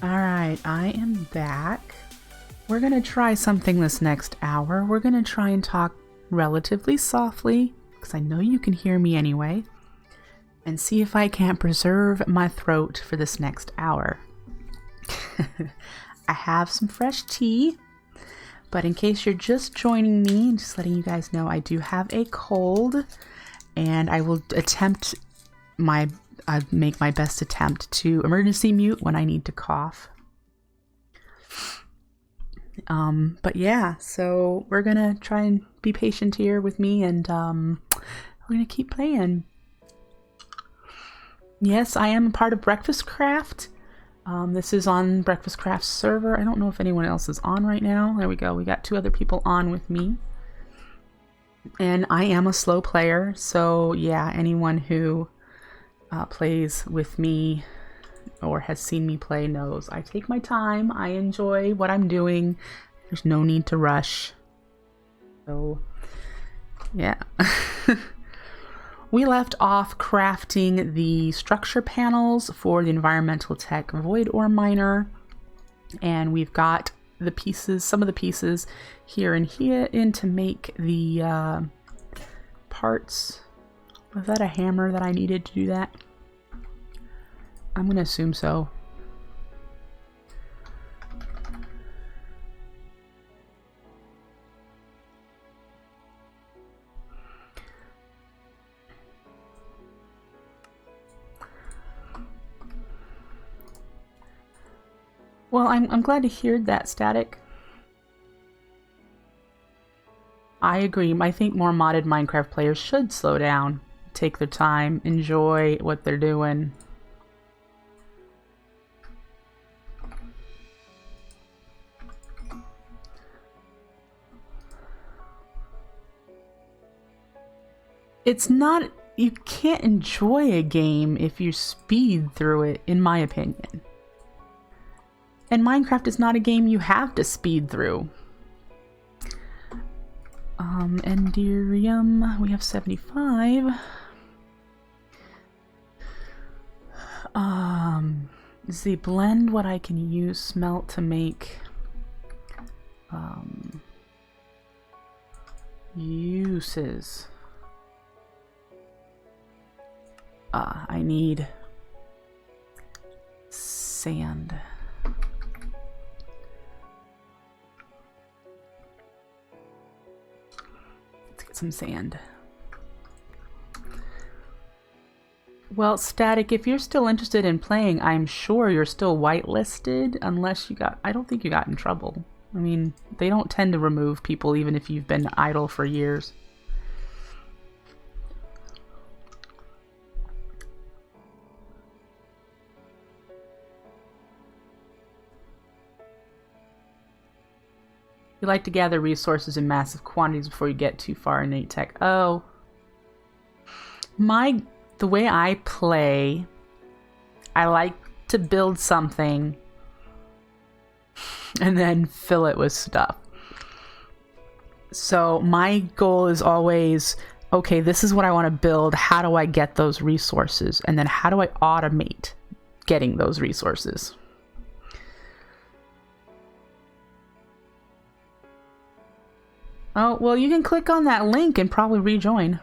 Alright, I am back. We're gonna try something this next hour. We're gonna try and talk relatively softly, because I know you can hear me anyway, and see if I can't preserve my throat for this next hour. I have some fresh tea, but in case you're just joining me, just letting you guys know I do have a cold, and I will make my best attempt to emergency mute when I need to cough. But yeah, so we're gonna try and be patient here with me, and we're gonna keep playing. Yes, I am a part of Breakfastcraft. This is on Breakfastcraft's server. I don't know if anyone else is on right now. There we go. We got 2 other people on with me. And I am a slow player, so yeah, anyone who plays with me or has seen me play knows I take my time. I enjoy what I'm doing. There's no need to rush. So, yeah. We left off crafting the structure panels for the environmental tech void ore miner, and we've got the pieces, some of the pieces here and here in to make the parts. Was that a hammer that I needed to do that? I'm gonna assume so. Well, I'm glad to hear that, Static. I agree. I think more modded Minecraft players should slow down, take their time, enjoy what they're doing. It's not... You can't enjoy a game if you speed through it, in my opinion. And Minecraft is not a game you have to speed through. Enderium, we have 75. The blend, what I can use, smelt to make uses. I need sand. Let's get some sand. Well, Static, if you're still interested in playing, I'm sure you're still whitelisted, unless you got... I don't think you got in trouble. I mean, they don't tend to remove people even if you've been idle for years. You like to gather resources in massive quantities before you get too far in innate tech. Oh. The way I play, I like to build something and then fill it with stuff. So my goal is always, okay, this is what I want to build. How do I get those resources? And then how do I automate getting those resources? Oh, well, you can click on that link and probably rejoin.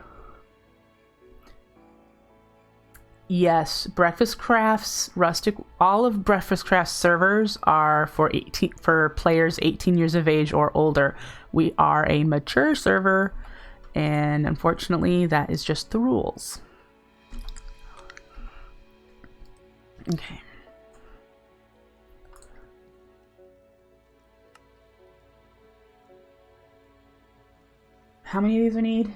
Yes, Breakfastcraft's Rustic, all of Breakfastcraft's servers are for players 18 years of age or older. We are a mature server, and unfortunately, that is just the rules. Okay. How many of these I need?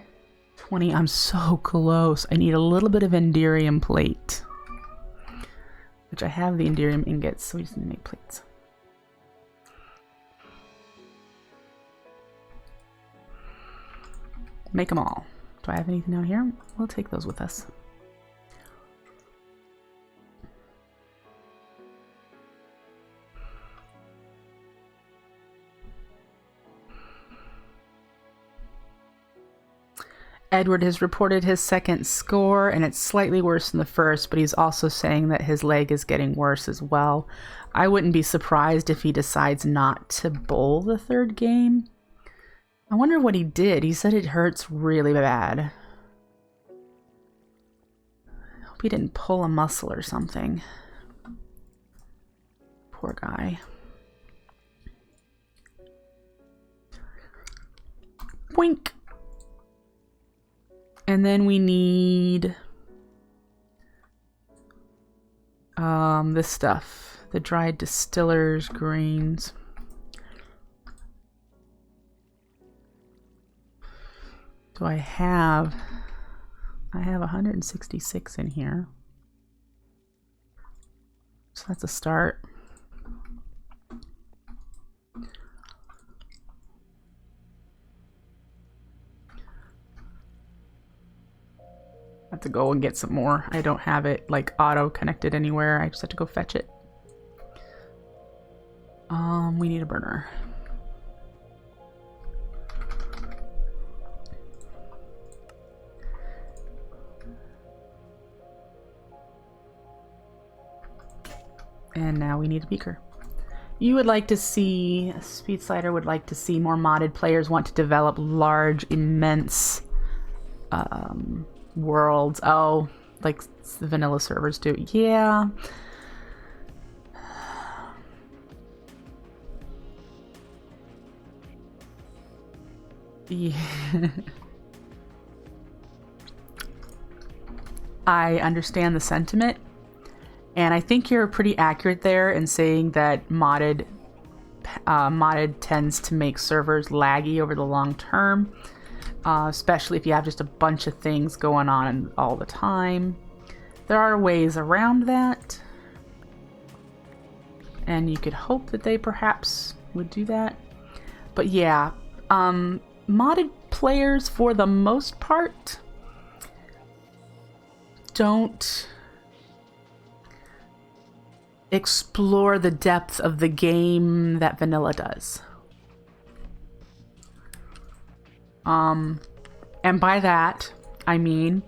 20. I'm so close. I need a little bit of enderium plate, which I have the enderium ingots, so we just need to make plates. Make them all. Do I have anything down here? We'll take those with us. Edward has reported his second score, and it's slightly worse than the first, but he's also saying that his leg is getting worse as well. I wouldn't be surprised if he decides not to bowl the third game. I wonder what he did. He said it hurts really bad. I hope he didn't pull a muscle or something. Poor guy. Wink! And then we need this stuff. The dried distiller's grains. Do I have 166 in here. So that's a start. I have to go and get some more. I don't have it like auto connected anywhere. I just have to go fetch it. We need a burner. And now we need a beaker. You would like to see, Speed Slider would like to see more modded players want to develop large, immense worlds. Oh, like the vanilla servers do. Yeah. Yeah. I understand the sentiment, and I think you're pretty accurate there in saying that modded tends to make servers laggy over the long term, especially if you have just a bunch of things going on all the time. There are ways around that, and you could hope that they perhaps would do that. But yeah, modded players for the most part don't explore the depth of the game that vanilla does. And by that, I mean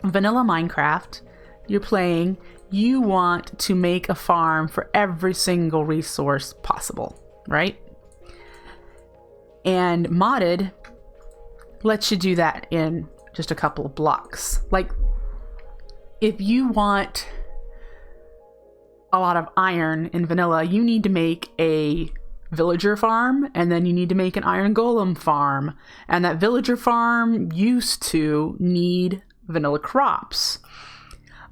vanilla Minecraft, you're playing, you want to make a farm for every single resource possible, right? And modded lets you do that in just a couple of blocks. Like, if you want a lot of iron in vanilla, you need to make a villager farm, and then you need to make an iron golem farm. And that villager farm used to need vanilla crops.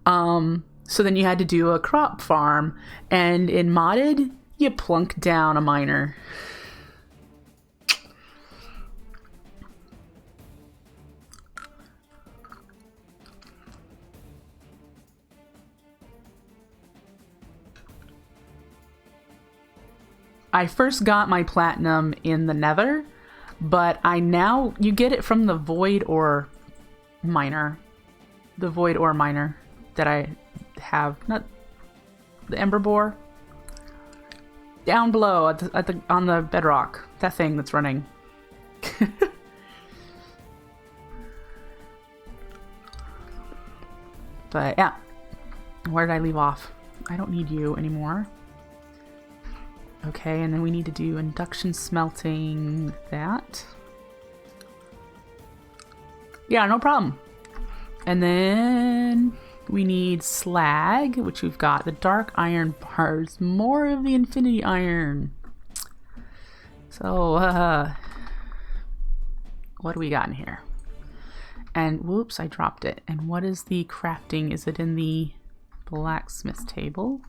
So then you had to do a crop farm. And in modded, you plunk down a miner. I first got my platinum in the Nether, but you get it from the void ore miner. The void ore miner that I have, not the ember bore. Down below on the bedrock, that thing that's running. But yeah, where did I leave off? I don't need you anymore. Okay, and then we need to do induction smelting that. Yeah, no problem. And then we need slag, which we've got. The dark iron bars, more of the infinity iron. So, what do we got in here? And whoops, I dropped it. And what is the crafting? Is it in the blacksmith table?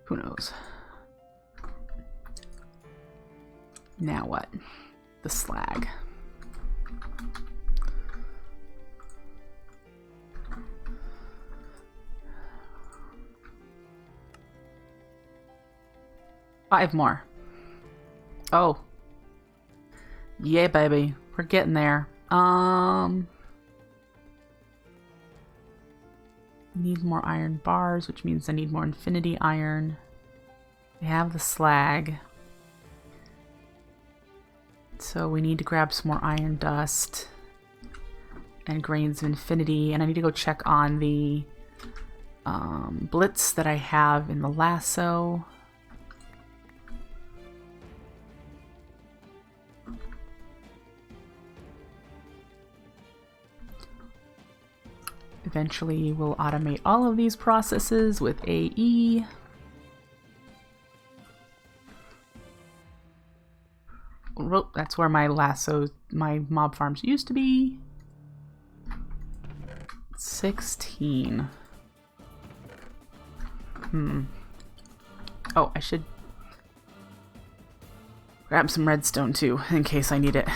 Who knows? Now what? The slag. Five more. Oh. Yeah, baby. We're getting there. Need more iron bars, which means I need more infinity iron. I have the slag. So we need to grab some more iron dust and grains of infinity, and I need to go check on the blitz that I have in the lasso. Eventually we'll automate all of these processes with AE. That's where my my mob farms used to be. 16. Oh, I should grab some redstone too, in case I need it.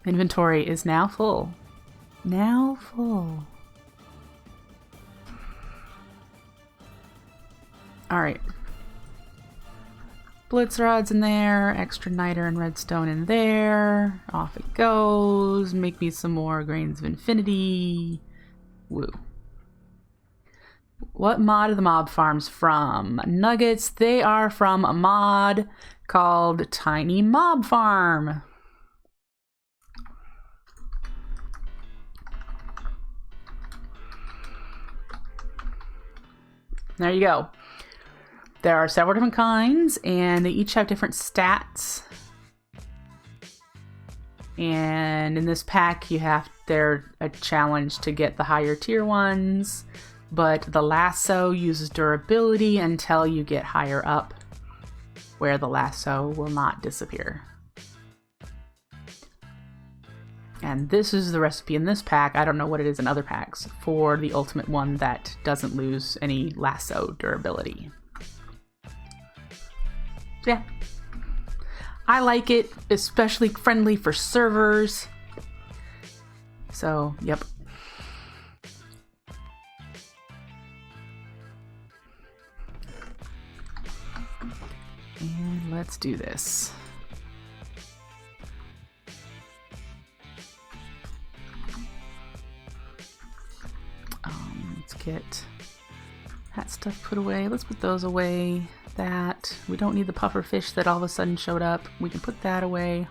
Inventory is now full. Now full. Alright. Blitz rods in there, extra niter and redstone in there. Off it goes. Make me some more grains of infinity. Woo. What mod are the mob farms from? Nuggets. They are from a mod called Tiny Mob Farm. There you go. There are several different kinds, and they each have different stats. And in this pack, they're a challenge to get the higher tier ones, but the lasso uses durability until you get higher up, where the lasso will not disappear. And this is the recipe in this pack. I don't know what it is in other packs for the ultimate one that doesn't lose any lasso durability. Yeah. I like it, especially friendly for servers. So, yep. And let's do this. Let's get that stuff put away. Let's put those away. That. We don't need the puffer fish that all of a sudden showed up. We can put that away.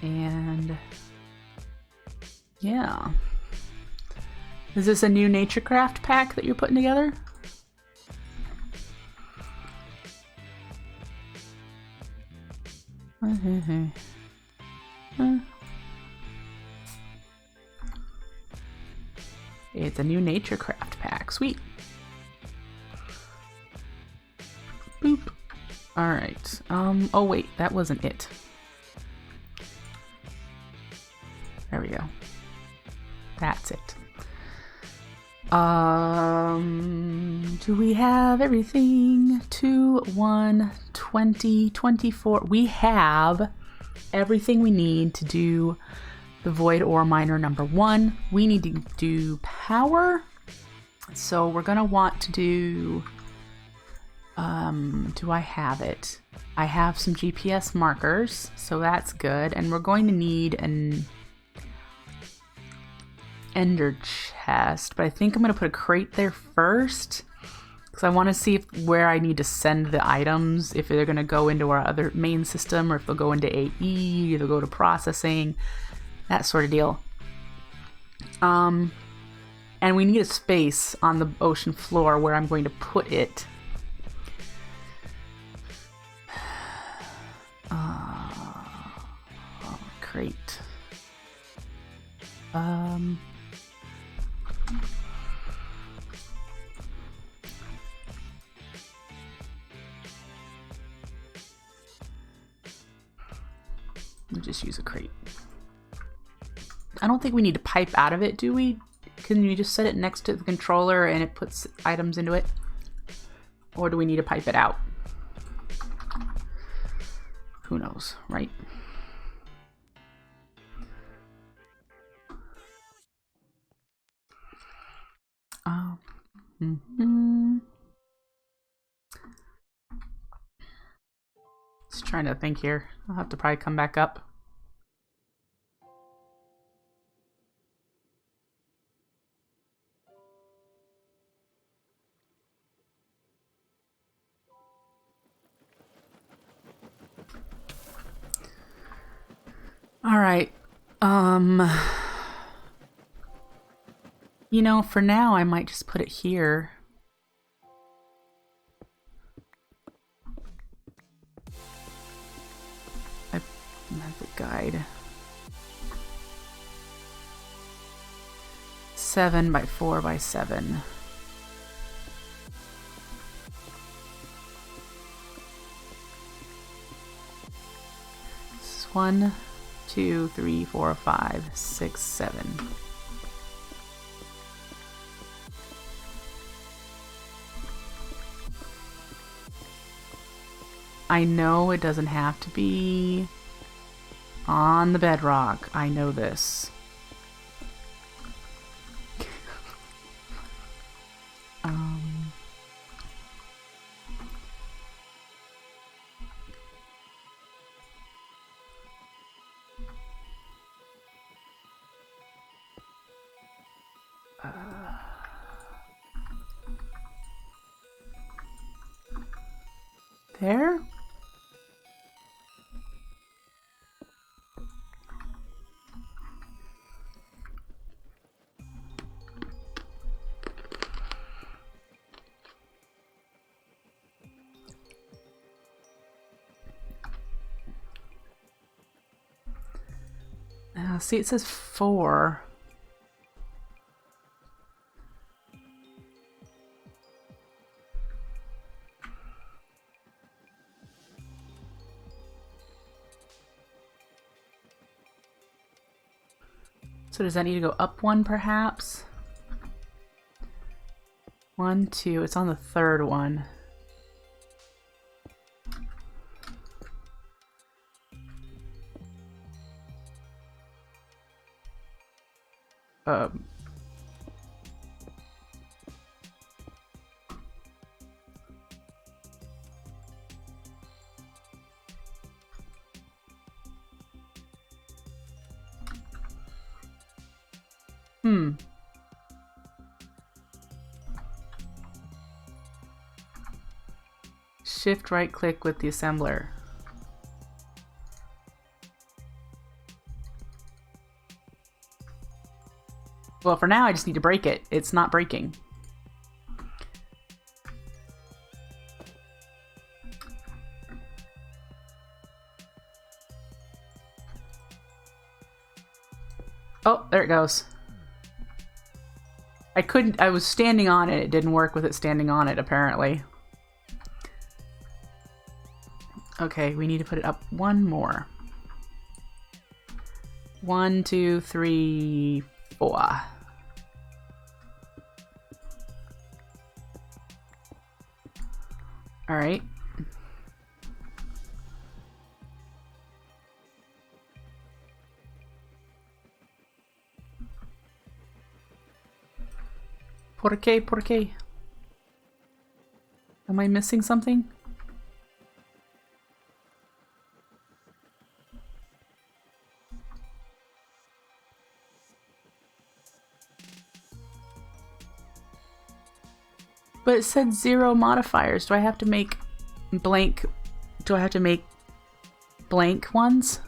And yeah. Is this a new NatureCraft pack that you're putting together? It's a new NatureCraft pack. Sweet. Boop. Alright. Oh wait, that wasn't it. There we go. That's it. Do we have everything? 2, 1, 20, 24. We have everything we need to do the Void Ore Miner number 1. We need to do power. So we're gonna want to do, do I have it? I have some GPS markers, so that's good. And we're going to need an ender chest, but I think I'm going to put a crate there first because I want to see where I need to send the items, if they're going to go into our other main system or if they'll go into AE, or they'll go to processing, that sort of deal. And we need a space on the ocean floor where I'm going to put it. Crate. We'll just use a crate. I don't think we need to pipe out of it, do we? Can we just set it next to the controller and it puts items into it? Or do we need to pipe it out? Who knows, right? Just trying to think here. I'll have to probably come back up. All right. You know, for now, I might just put it here. I have the guide. 7 by 4 by 7. This is 1, 2, 3, 4, 5, 6, 7. I know it doesn't have to be on the bedrock. I know this. There? See, it says 4. So does that need to go up 1 perhaps? 1, 2, it's on the 3rd one. Shift right click with the assembler. Well, for now I just need to break it. It's not breaking. Oh, there it goes. I was standing on it. It didn't work with it standing on it, apparently. Okay, we need to put it up 1 more. 1, 2, 3, 4. All right. ¿Por qué? ¿Por qué? Am I missing something? But it said 0 modifiers. Do I have to make blank? Do I have to make blank ones?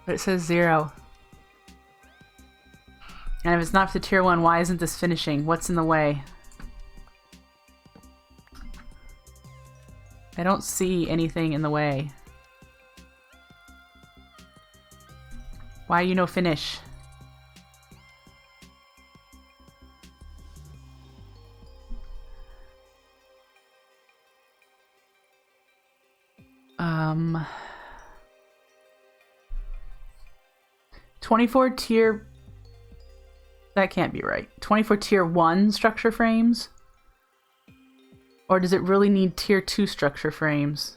But it says 0. And if it's not for the tier 1, why isn't this finishing? What's in the way? I don't see anything in the way. Why you no finish? Um... 24 tier... That can't be right. 24 tier 1 structure frames? Or does it really need tier 2 structure frames?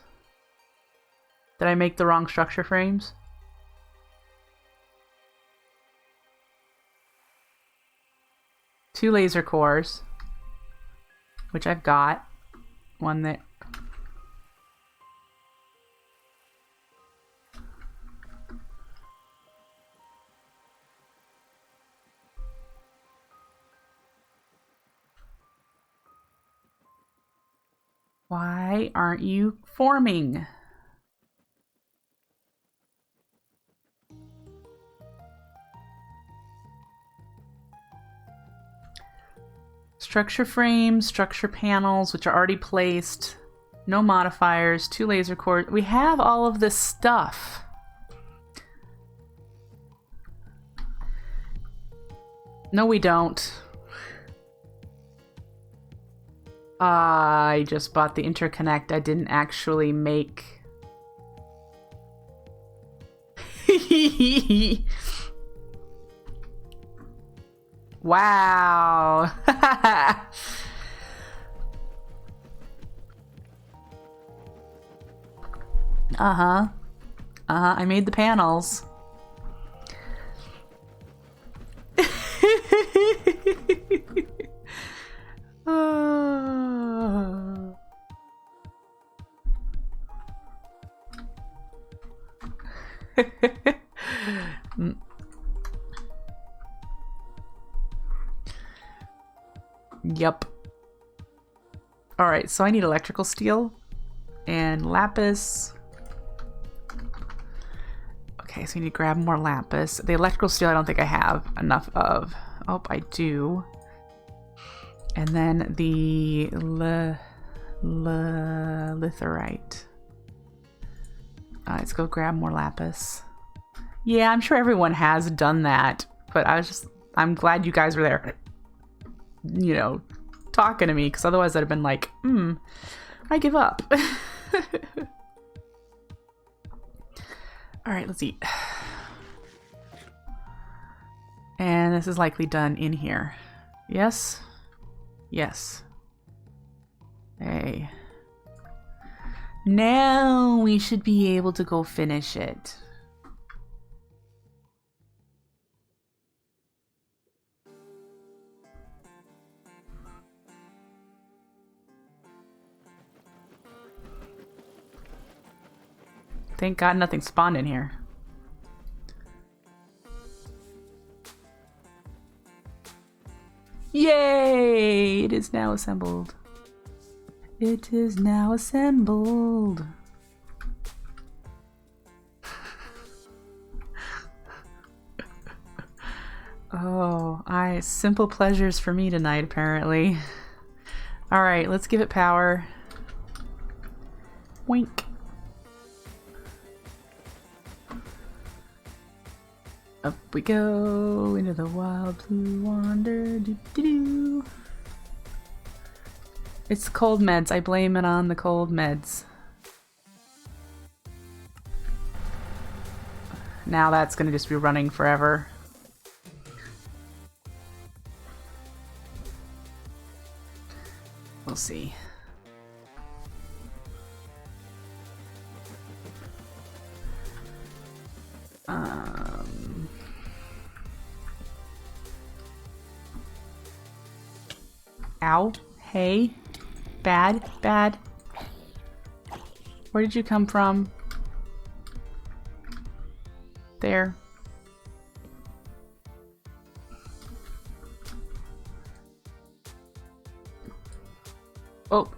Did I make the wrong structure frames? Two laser cores, which I've got. One that... Why aren't you forming? Structure frames, structure panels, which are already placed. No modifiers, 2 laser cores. We have all of this stuff. No, we don't. I just bought the interconnect. I didn't actually make... Wow. Uh-huh. I made the panels. Yep. Alright, so I need electrical steel and lapis. Okay, so we need to grab more lapis. The electrical steel I don't think I have enough of. Oh, I do. And then the litherite. Let's go grab more lapis. Yeah, I'm sure everyone has done that, but I'm glad you guys were there, you know, talking to me, because otherwise I'd have been like, I give up. Alright, let's eat. And this is likely done in here. Yes? Yes. Hey. Now we should be able to go finish it. Thank God nothing spawned in here. Yay! It is now assembled. It is now assembled. Oh, simple pleasures for me tonight, apparently. Alright, let's give it power. Wink. Up we go into the wild blue wander. Doo-doo-doo. It's cold meds. I blame it on the cold meds. Now that's gonna just be running forever. We'll see. Ow. Hey. Bad. Bad. Where did you come from? There. Oh,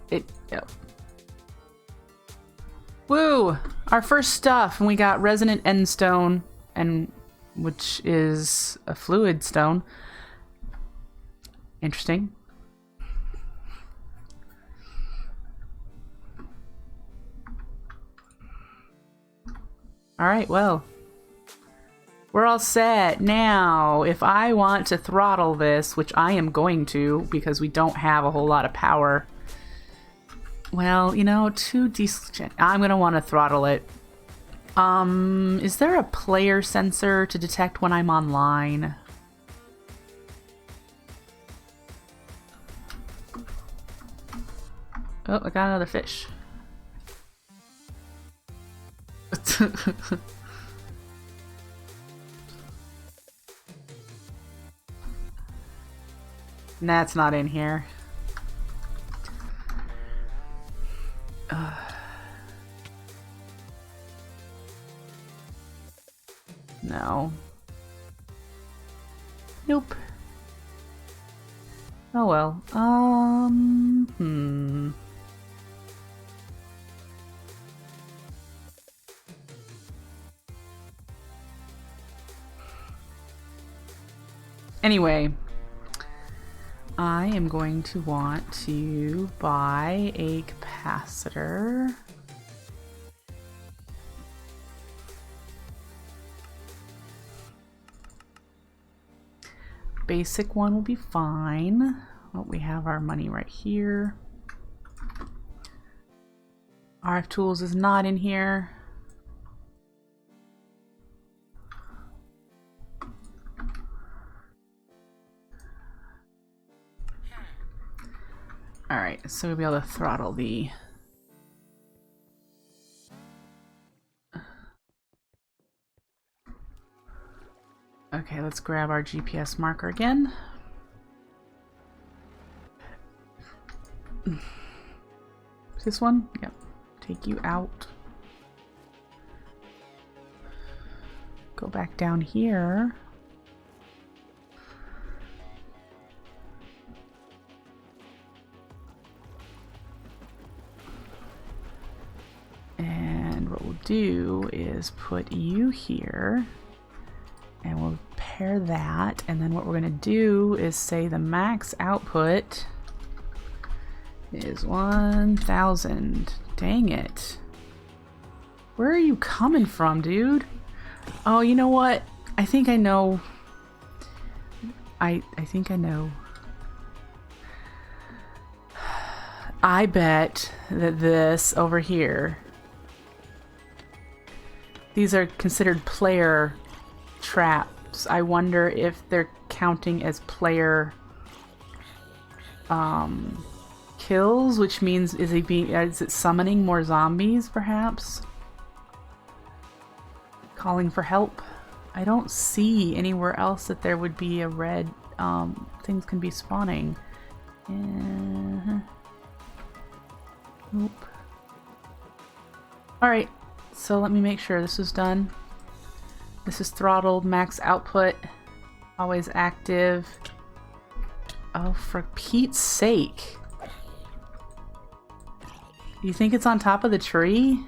yep. Woo! Our first stuff, and we got resonant end stone, which is a fluid stone. Interesting. Alright, well. We're all set. Now, if I want to throttle this, which I am going to, because we don't have a whole lot of power. Well, you know, I'm going to want to throttle it. Is there a player sensor to detect when I'm online? Oh, I got another fish. That's not in here. No. Nope. Oh well. Anyway, I am going to want to buy a capacitor. Basic one will be fine. Oh, we have our money right here. RF tools is not in here. Alright, so we'll be able to throttle the... Okay, let's grab our GPS marker again. This one? Yep. Take you out. Go back down here. And what we'll do is put you here. And we'll pair that, and then what we're going to do is say the max output is 1,000. Dang it. Where are you coming from, dude? Oh, you know what? I think I know. I think I know. I bet that this over here, these are considered player traps. I wonder if they're counting as player kills, which means is it summoning more zombies, perhaps? Calling for help. I don't see anywhere else that there would be a red things can be spawning. Nope. Alright, so let me make sure this is done. This is throttled, max output, always active. Oh, for Pete's sake. You think it's on top of the tree?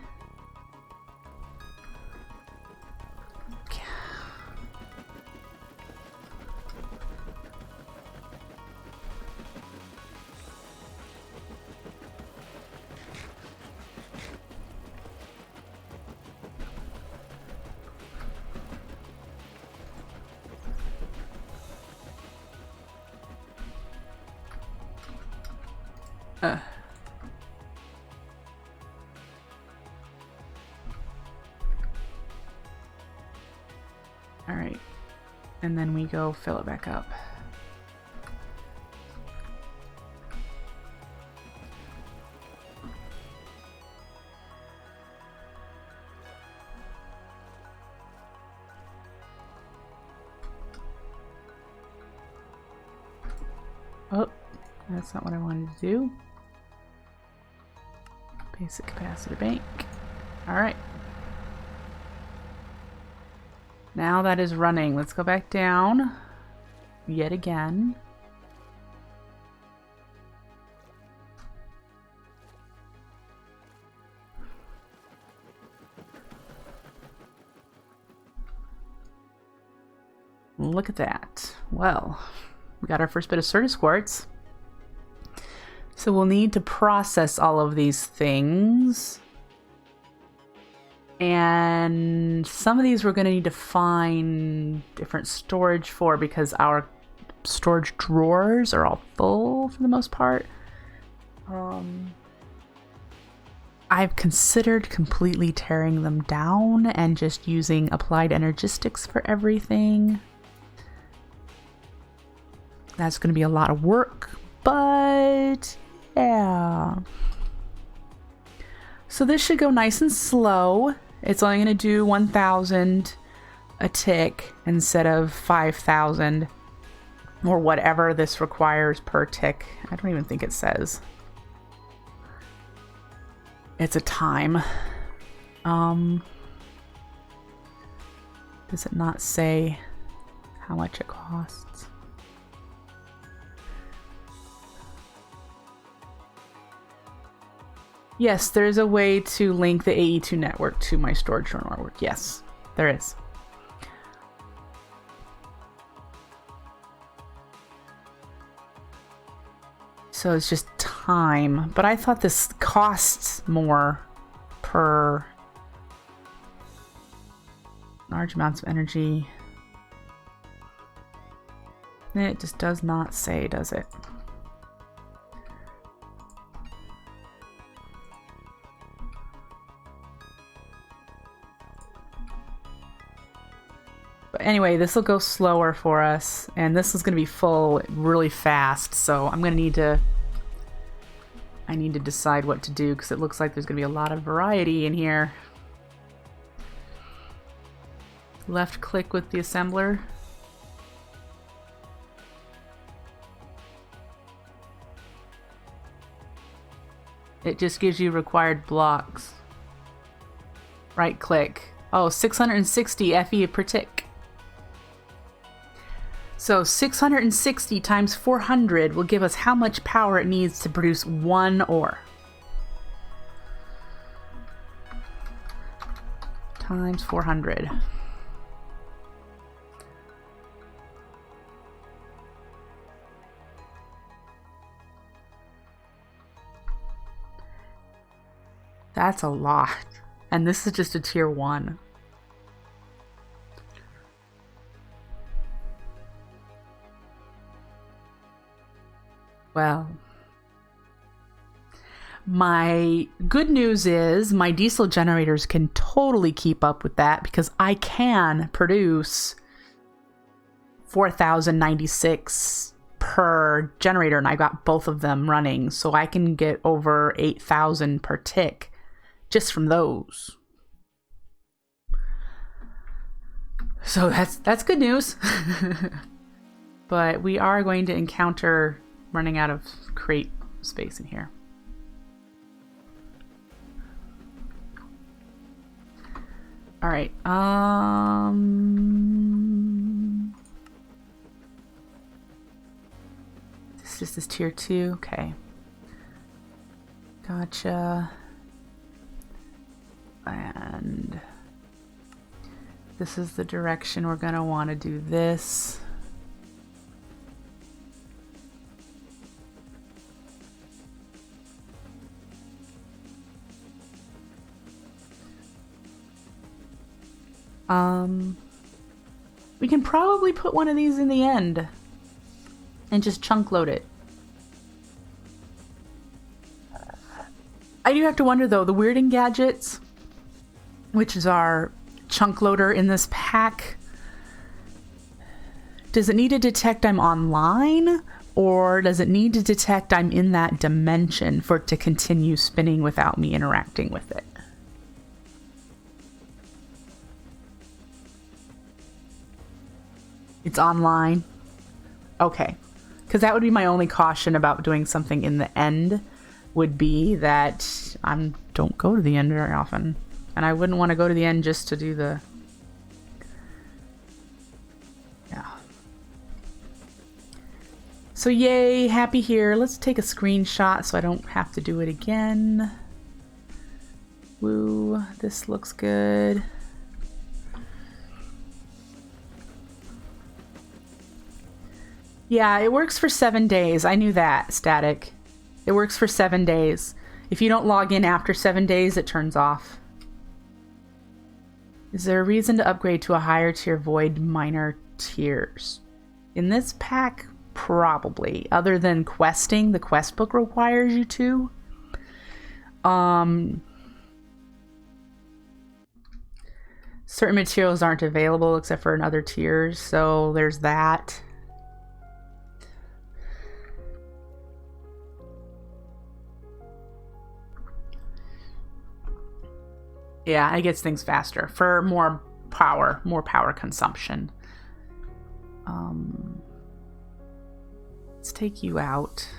Alright, and then we go fill it back up. Oh, that's not what I wanted to do. Basic capacitor bank. Alright. Now that is running. Let's go back down yet again. Look at that. Well, we got our first bit of Certus quartz. So we'll need to process all of these things. And some of these we're going to need to find different storage for because our storage drawers are all full for the most part. I've considered completely tearing them down and just using applied energistics for everything. That's going to be a lot of work, but yeah. So this should go nice and slow. It's only going to do 1,000 a tick instead of 5,000 or whatever this requires per tick. I don't even think it says. It's a time. Does it not say how much it costs? Yes, there's a way to link the AE2 network to my storage journal network. Yes, there is. So it's just time. But I thought this costs more per large amounts of energy. It just does not say, does it? But anyway, this will go slower for us, and this is going to be full really fast, so I'm going to need to... I need to decide what to do, because it looks like there's going to be a lot of variety in here. Left click with the assembler. It just gives you required blocks. Right click. Oh, 660 FE per tick. So 660 times 400 will give us how much power it needs to produce one ore. Times 400. That's a lot. And this is just a tier 1. Well, my good news is my diesel generators can totally keep up with that, because I can produce 4,096 per generator, and I got both of them running, so I can get over 8,000 per tick just from those. So that's good news. But we are going to encounter running out of crate space in here. All right. This is tier 2. Okay. Gotcha. And this is the direction we're gonna want to do this. We can probably put one of these in the end and just chunk load it. I do have to wonder though, the weirding gadgets, which is our chunk loader in this pack, does it need to detect I'm online, or does it need to detect I'm in that dimension for it to continue spinning without me interacting with it? It's online? Okay. Because that would be my only caution about doing something in the end, would be that I don't go to the end very often. And I wouldn't want to go to the end just to do the... Yeah. So yay, happy here. Let's take a screenshot so I don't have to do it again. Woo, this looks good. Yeah, it works for 7 days. I knew that, Static. It works for 7 days. If you don't log in after 7 days, it turns off. Is there a reason to upgrade to a higher tier void minor tiers? In this pack, probably. Other than questing, the quest book requires you to. Certain materials aren't available except for in other tiers, so there's that. Yeah, it gets things faster for more power consumption. Let's take you out.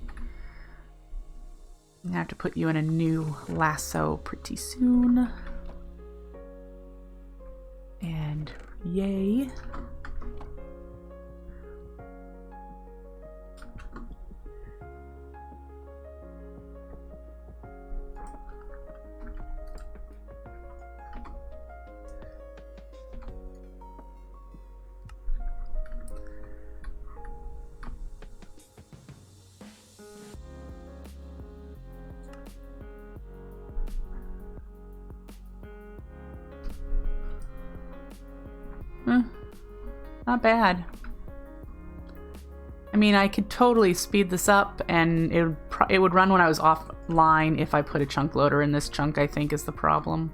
I'm gonna have to put you in a new lasso pretty soon. And yay. Not bad. I mean, I could totally speed this up, and it would run when I was offline if I put a chunk loader in this chunk, I think, is the problem.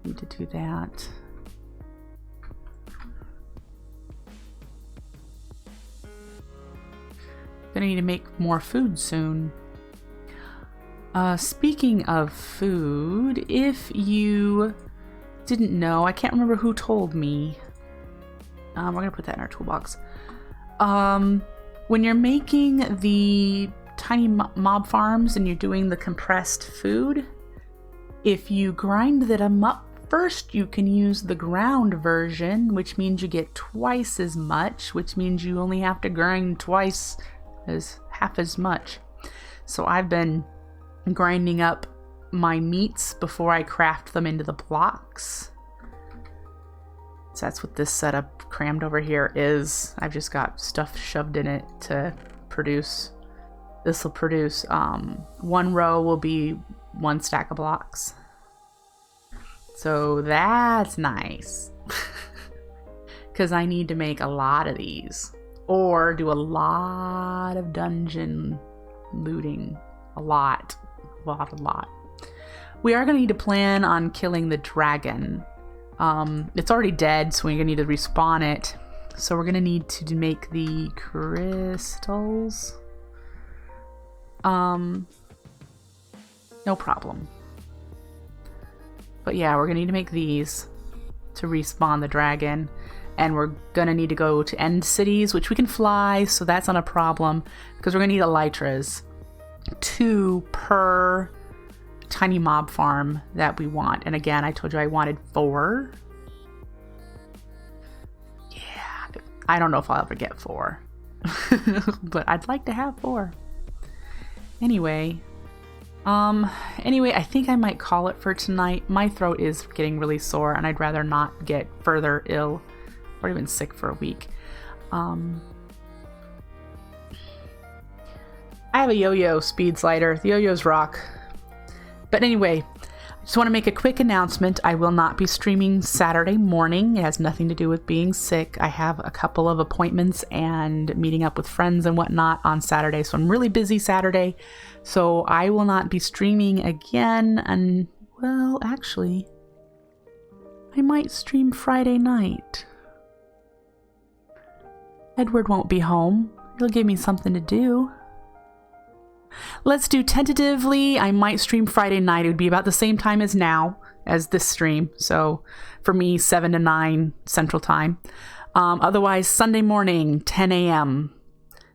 Need to do that. Gonna need to make more food soon. Speaking of food, if you didn't know, I can't remember who told me. We're gonna put that in our toolbox. When you're making the tiny mob farms and you're doing the compressed food, if you grind them up first, you can use the ground version, which means you get twice as much, which means you only have to grind twice as half as much. So I've been grinding up my meats before I craft them into the blocks. So that's what this setup crammed over here is. I've just got stuff shoved in it to produce. This will produce, one row will be 1 stack of blocks. So that's nice. Because I need to make a lot of these. Or do a lot of dungeon looting. A lot. We are going to need to plan on killing the dragon. It's already dead, so we're gonna need to respawn it. So we're gonna need to make the crystals. No problem. But yeah, we're gonna need to make these to respawn the dragon. And we're gonna need to go to end cities, which we can fly, so that's not a problem. Because we're gonna need elytras. 2 per tiny mob farm that we want. And again, I told you I wanted 4. Yeah, I don't know if I'll ever get 4. But I'd like to have 4. Anyway, I think I might call it for tonight. My throat is getting really sore and I'd rather not get further ill. I've already been sick for a week. I have a yo-yo speed slider. The yo-yos rock. But anyway, I just want to make a quick announcement. I will not be streaming Saturday morning. It has nothing to do with being sick. I have a couple of appointments and meeting up with friends and whatnot on Saturday. So I'm really busy Saturday. So I will not be streaming again. And, well, actually, I might stream Friday night. Edward won't be home. He'll give me something to do. Let's do tentatively. I might stream Friday night. It would be about the same time as now, as this stream. So for me, 7 to 9 Central Time. Otherwise, Sunday morning, 10 a.m.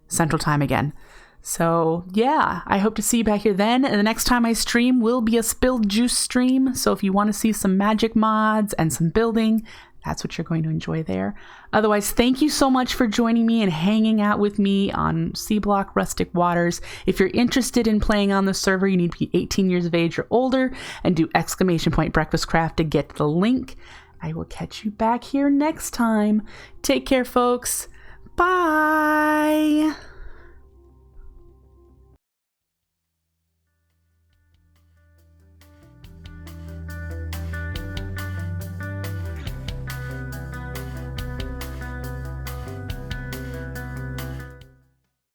Central Time again. So yeah, I hope to see you back here then. And the next time I stream will be a spilled juice stream. So if you want to see some magic mods and some building, that's what you're going to enjoy there. Otherwise, thank you so much for joining me and hanging out with me on Skyblock Rustic Waters. If you're interested in playing on the server, you need to be 18 years of age or older and do !Breakfastcraft to get the link. I will catch you back here next time. Take care, folks. Bye.